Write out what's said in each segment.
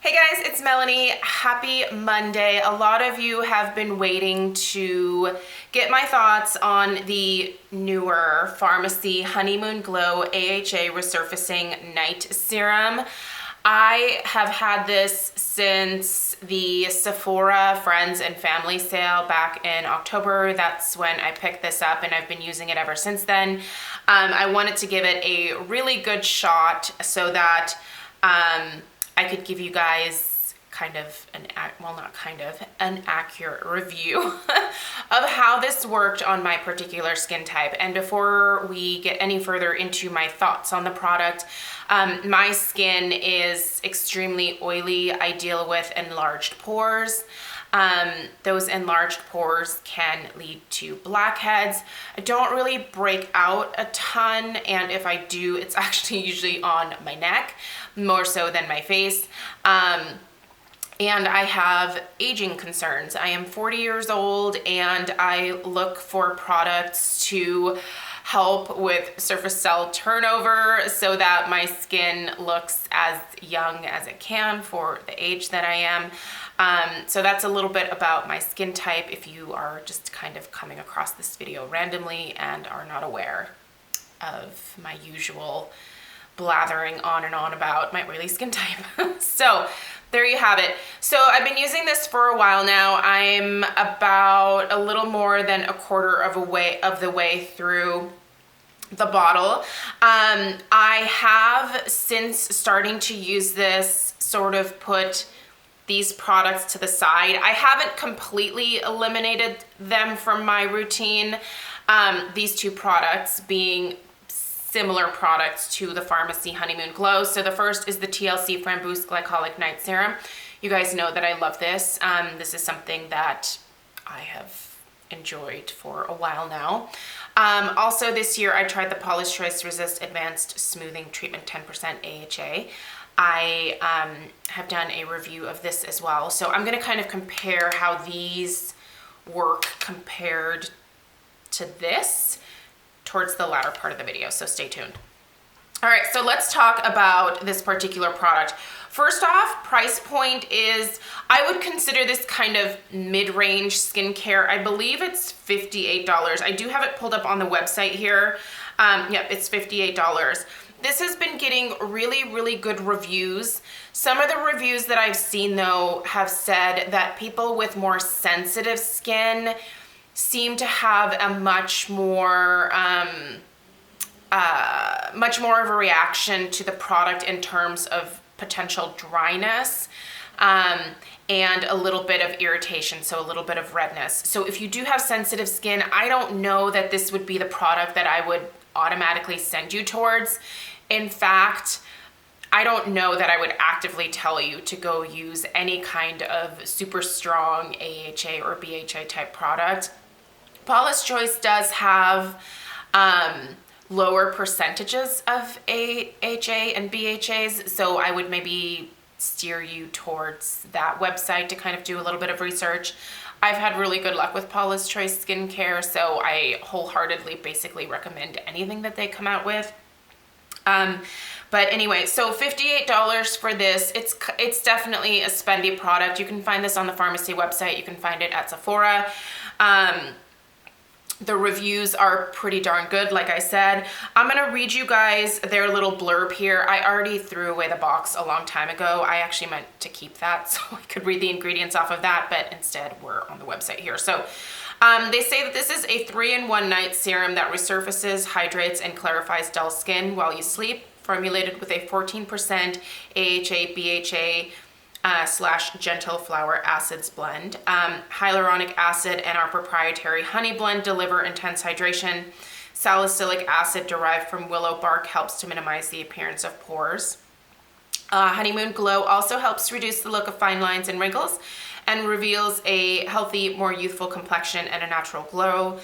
Hey guys, it's Melanie. Happy Monday. A lot of you have been waiting to get my thoughts on the newer Farmacy Honeymoon Glow AHA Resurfacing Night Serum. I have had this since the Sephora Friends and Family sale back in October. That's when I picked this up and I've been using it ever since then. I wanted to give it a really good shot so that I could give you guys an accurate review of how this worked on my particular skin type. And before we get any further into my thoughts on the product, my skin is extremely oily. I deal with enlarged pores. Those enlarged pores can lead to blackheads. I don't really break out a ton, and if I do, it's actually usually on my neck, more so than my face. And I have aging concerns. I am 40 years old and I look for products to help with surface cell turnover so that my skin looks as young as it can for the age that I am. So that's a little bit about my skin type if you are just kind of coming across this video randomly and are not aware of my usual blathering on and on about my oily skin type. So there you have it. So I've been using this for a while now. I'm about a little more than a quarter of the way through the bottle. I have, since starting to use this, sort of put these products to the side. I haven't completely eliminated them from my routine. These two products being similar products to the Farmacy Honeymoon Glow. So the first is the TLC Framboos Glycolic Night Serum. You guys know that I love this. This is something that I have enjoyed for a while now. Also this year I tried the Paula's Choice Resist Advanced Smoothing Treatment 10% AHA. I have done a review of this as well. So I'm gonna kind of compare how these work compared to this towards the latter part of the video, so stay tuned. All right, so let's talk about this particular product. First off, price point is, I would consider this kind of mid-range skincare. I believe it's $58. I do have it pulled up on the website here. Yep, it's $58. This has been getting really, really good reviews. Some of the reviews that I've seen though have said that people with more sensitive skin seem to have a much more of a reaction to the product in terms of potential dryness and a little bit of irritation, so a little bit of redness. So if you do have sensitive skin, I don't know that this would be the product that I would automatically send you towards. In fact, I don't know that I would actively tell you to go use any kind of super strong AHA or BHA type product. Paula's Choice does have lower percentages of AHA and BHAs, so I would maybe steer you towards that website to kind of do a little bit of research. I've had really good luck with Paula's Choice skincare, so I wholeheartedly basically recommend anything that they come out with. But anyway, so $58 for this. It's definitely a spendy product. You can find this on the Farmacy website. You can find it at Sephora. The reviews are pretty darn good, like I said. I'm gonna read you guys their little blurb here. I already threw away the box a long time ago. I actually meant to keep that so I could read the ingredients off of that, but instead we're on the website here. So they say that this is a 3-in-1 night serum that resurfaces, hydrates, and clarifies dull skin while you sleep, formulated with a 14% AHA, BHA, / gentle flower acids blend. Hyaluronic acid and our proprietary honey blend deliver intense hydration. Salicylic acid derived from willow bark helps to minimize the appearance of pores. Honeymoon Glow also helps reduce the look of fine lines and wrinkles and reveals a healthy, more youthful complexion and a natural glow.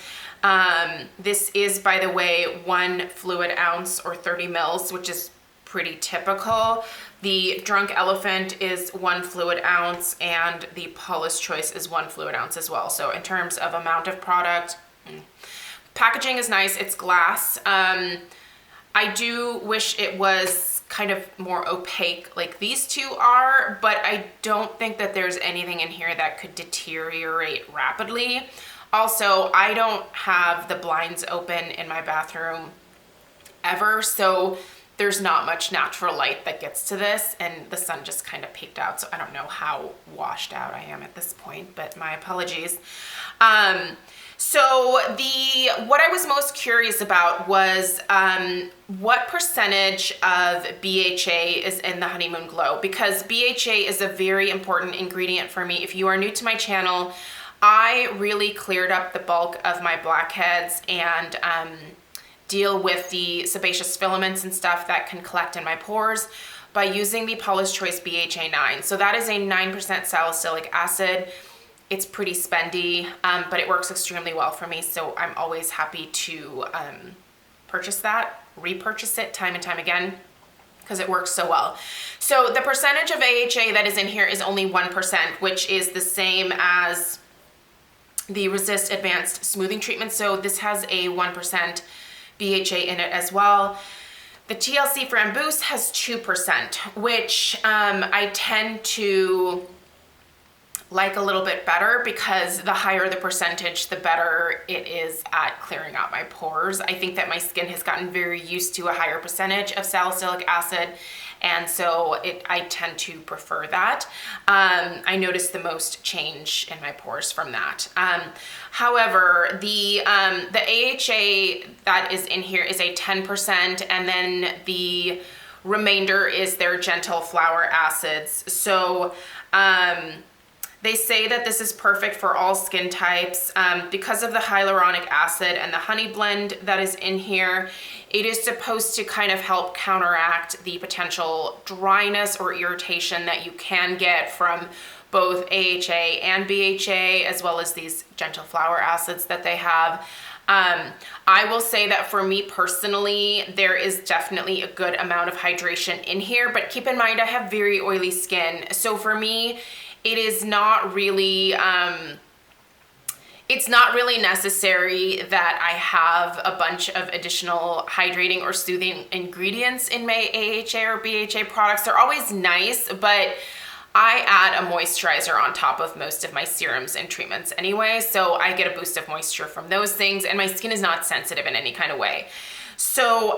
This is, by the way, 1 fluid ounce or 30 mils, which is pretty typical. The Drunk Elephant is 1 fluid ounce and the Paula's Choice is 1 fluid ounce as well. So in terms of amount of product, packaging is nice. It's glass. I do wish it was kind of more opaque like these two are, but I don't think that there's anything in here that could deteriorate rapidly. Also, I don't have the blinds open in my bathroom ever, so there's not much natural light that gets to this, and the sun just kind of peeked out, so I don't know how washed out I am at this point, but my apologies. So what I was most curious about was what percentage of BHA is in the Honeymoon Glow, because BHA is a very important ingredient for me. If you are new to my channel, I really cleared up the bulk of my blackheads and deal with the sebaceous filaments and stuff that can collect in my pores by using the Paula's Choice BHA 9. So that is a 9% salicylic acid. It's pretty spendy, but it works extremely well for me, so I'm always happy to purchase that, repurchase it time and time again, because it works so well. So the percentage of AHA that is in here is only 1%, which is the same as the Resist Advanced Smoothing Treatment. So this has a 1% BHA in it as well. The TLC Framboos has 2%, which I tend to like a little bit better, because the higher the percentage, the better it is at clearing out my pores. I think that my skin has gotten very used to a higher percentage of salicylic acid, and so I tend to prefer that. I notice the most change in my pores from that. However, the AHA that is in here is a 10%, and then the remainder is their gentle flower acids. So they say that this is perfect for all skin types because of the hyaluronic acid and the honey blend that is in here. It is supposed to kind of help counteract the potential dryness or irritation that you can get from both AHA and BHA, as well as these gentle flower acids that they have. I will say that for me personally, there is definitely a good amount of hydration in here, but keep in mind I have very oily skin. So for me, it is not really, it's not really necessary that I have a bunch of additional hydrating or soothing ingredients in my AHA or BHA products. They're always nice, but I add a moisturizer on top of most of my serums and treatments anyway, so I get a boost of moisture from those things, and my skin is not sensitive in any kind of way. So,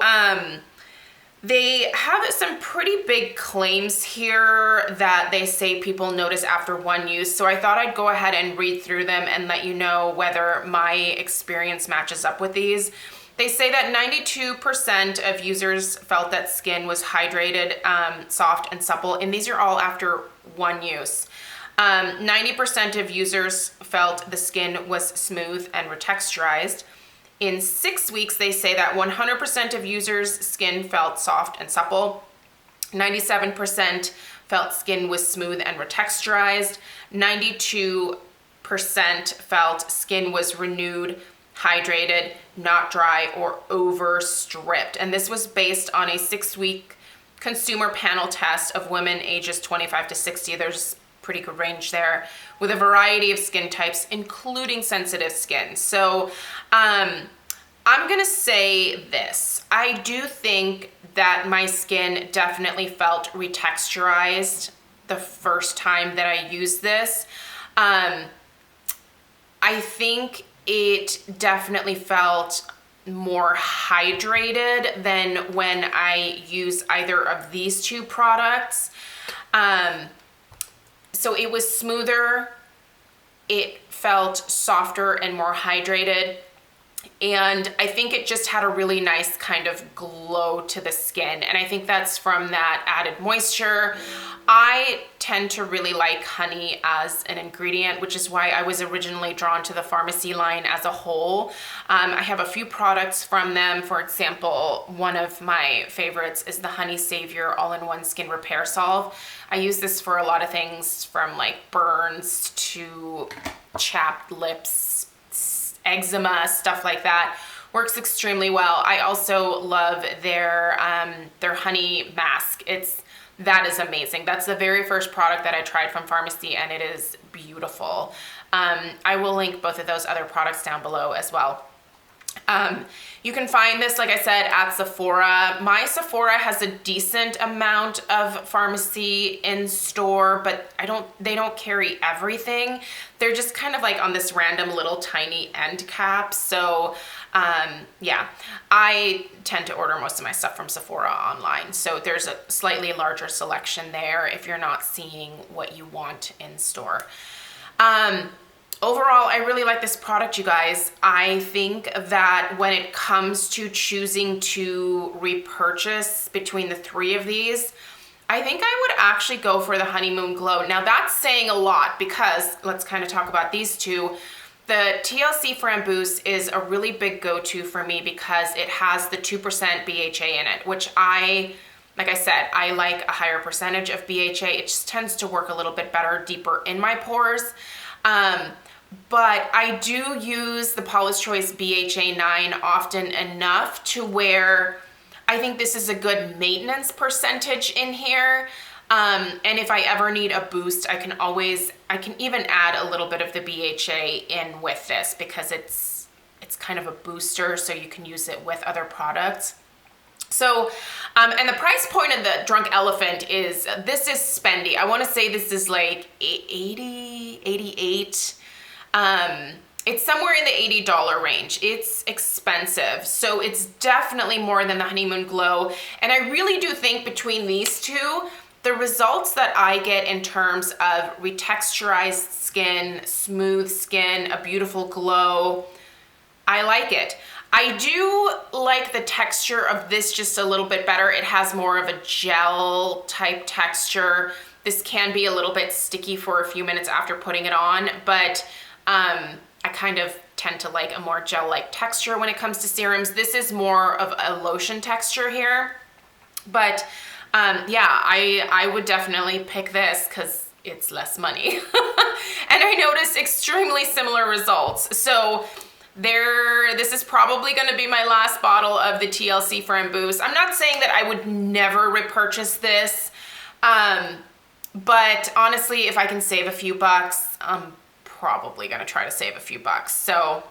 they have some pretty big claims here that they say people notice after one use. So I thought I'd go ahead and read through them and let you know whether my experience matches up with these. They say that 92% of users felt that skin was hydrated, soft, and supple, and these are all after one use. 90% of users felt the skin was smooth and retexturized. In 6 weeks, they say that 100% of users' skin felt soft and supple. 97% felt skin was smooth and retexturized. 92% felt skin was renewed, hydrated, not dry, or over-stripped. And this was based on a 6-week consumer panel test of women ages 25 to 60. There's pretty good range there, with a variety of skin types, including sensitive skin. So I'm gonna say this. I do think that my skin definitely felt retexturized the first time that I used this. I think it definitely felt more hydrated than when I use either of these two products. So it was smoother, it felt softer and more hydrated, and I think it just had a really nice kind of glow to the skin, and I think that's from that added moisture. I tend to really like honey as an ingredient, which is why I was originally drawn to the Farmacy line as a whole. I have a few products from them. For example, one of my favorites is the Honey Savior All-in-One Skin Repair Salve. I use this for a lot of things, from like burns to chapped lips, eczema, stuff like that. Works extremely well. I also love their honey mask. That is amazing. That's the very first product that I tried from Farmacy, and it is beautiful. I will link both of those other products down below as well. You can find this, like I said, at Sephora. My Sephora has a decent amount of pharmacy in store, but they don't carry everything. They're just kind of like on this random little tiny end cap. So yeah, I tend to order most of my stuff from Sephora online. So there's a slightly larger selection there if you're not seeing what you want in store. Overall, I really like this product, you guys. I think that when it comes to choosing to repurchase between the three of these, I think I would actually go for the Honeymoon Glow. Now that's saying a lot because let's kind of talk about these two. The TLC Framboos is a really big go-to for me because it has the 2% BHA in it, which like I said, I like a higher percentage of BHA. It just tends to work a little bit better, deeper in my pores. But I do use the Paula's Choice BHA 9 often enough to where I think this is a good maintenance percentage in here. And if I ever need a boost, I can even add a little bit of the BHA in with this because it's kind of a booster, so you can use it with other products. So, and the price point of the Drunk Elephant this is spendy. I want to say this is like 80, 88. It's somewhere in the $80 range. It's expensive. So it's definitely more than the Honeymoon Glow. And I really do think between these two, the results that I get in terms of retexturized skin, smooth skin, a beautiful glow, I like it. I do like the texture of this just a little bit better. It has more of a gel type texture. This can be a little bit sticky for a few minutes after putting it on, but I kind of tend to like a more gel-like texture when it comes to serums. This is more of a lotion texture here, but yeah, I would definitely pick this because it's less money. And I noticed extremely similar results. So this is probably going to be my last bottle of the TLC Framboos. I'm not saying that I would never repurchase this, but honestly, if I can save a few bucks, I'm probably going to try to save a few bucks. So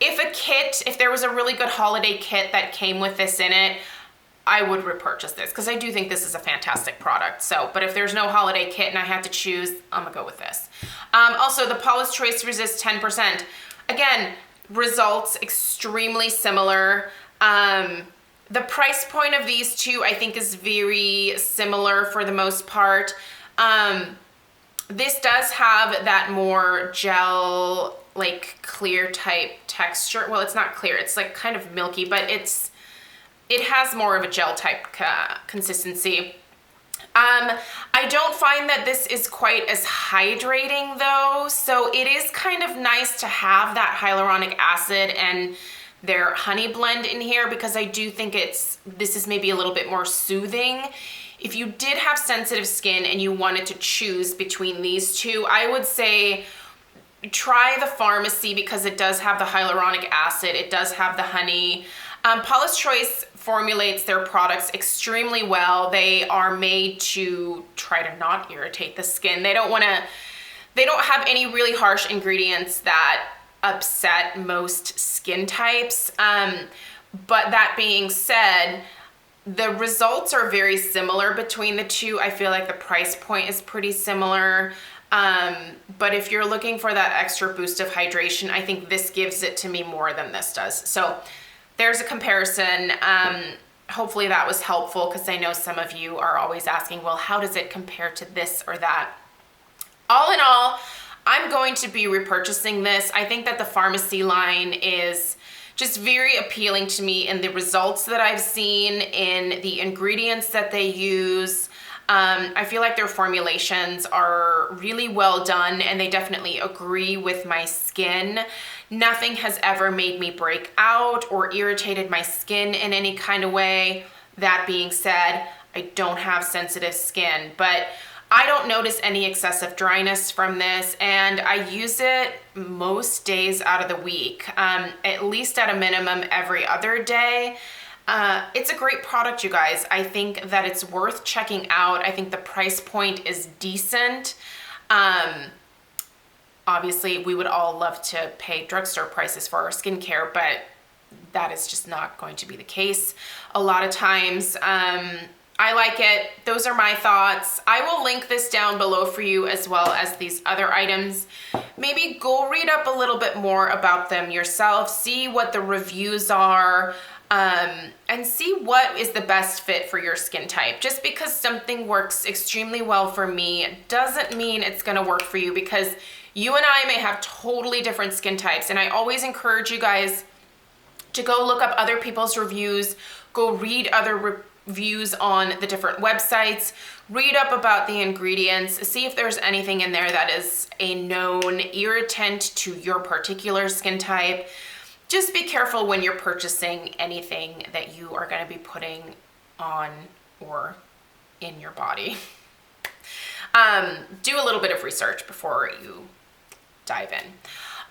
if there was a really good holiday kit that came with this in it, I would repurchase this because I do think this is a fantastic product. So, but if there's no holiday kit and I had to choose, I'm gonna go with this. Also, the Paula's Choice Resist 10%. Again, results extremely similar. The price point of these two, I think, is very similar for the most part. This does have that more gel, like clear type texture. Well, it's not clear, it's like kind of milky, but it has more of a gel type consistency. I don't find that this is quite as hydrating though, so it is kind of nice to have that hyaluronic acid and their honey blend in here because I do think this is maybe a little bit more soothing. If you did have sensitive skin and you wanted to choose between these two, I would say try the Farmacy because it does have the hyaluronic acid, it does have the honey. Paula's Choice formulates their products extremely well. They are made to try to not irritate the skin. They don't have any really harsh ingredients that upset most skin types. But that being said, the results are very similar between the two. I feel like the price point is pretty similar. But if you're looking for that extra boost of hydration, I think this gives it to me more than this does. So there's a comparison. Hopefully that was helpful because I know some of you are always asking, well, how does it compare to this or that? All in all, I'm going to be repurchasing this. I think that the Farmacy line is just very appealing to me in the results that I've seen, in the ingredients that they use. I feel like their formulations are really well done and they definitely agree with my skin. Nothing has ever made me break out or irritated my skin in any kind of way. That being said, I don't have sensitive skin, but I don't notice any excessive dryness from this, and I use it most days out of the week, at least at a minimum every other day. It's a great product, you guys. I think that it's worth checking out. I think the price point is decent. Obviously, we would all love to pay drugstore prices for our skincare, but that is just not going to be the case a lot of times. I like it. Those are my thoughts. I will link this down below for you as well as these other items. Maybe go read up a little bit more about them yourself, see what the reviews are, and see what is the best fit for your skin type. Just because something works extremely well for me doesn't mean it's gonna work for you, because you and I may have totally different skin types. And I always encourage you guys to go look up other people's reviews, go read other reviews on the different websites, read up about the ingredients, see if there's anything in there that is a known irritant to your particular skin type. Just be careful when you're purchasing anything that you are going to be putting on or in your body. Do a little bit of research before you dive in.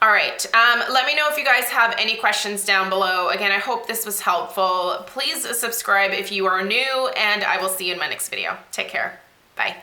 All right, let me know if you guys have any questions down below. Again, I hope this was helpful. Please subscribe if you are new, and I will see you in my next video. Take care. Bye.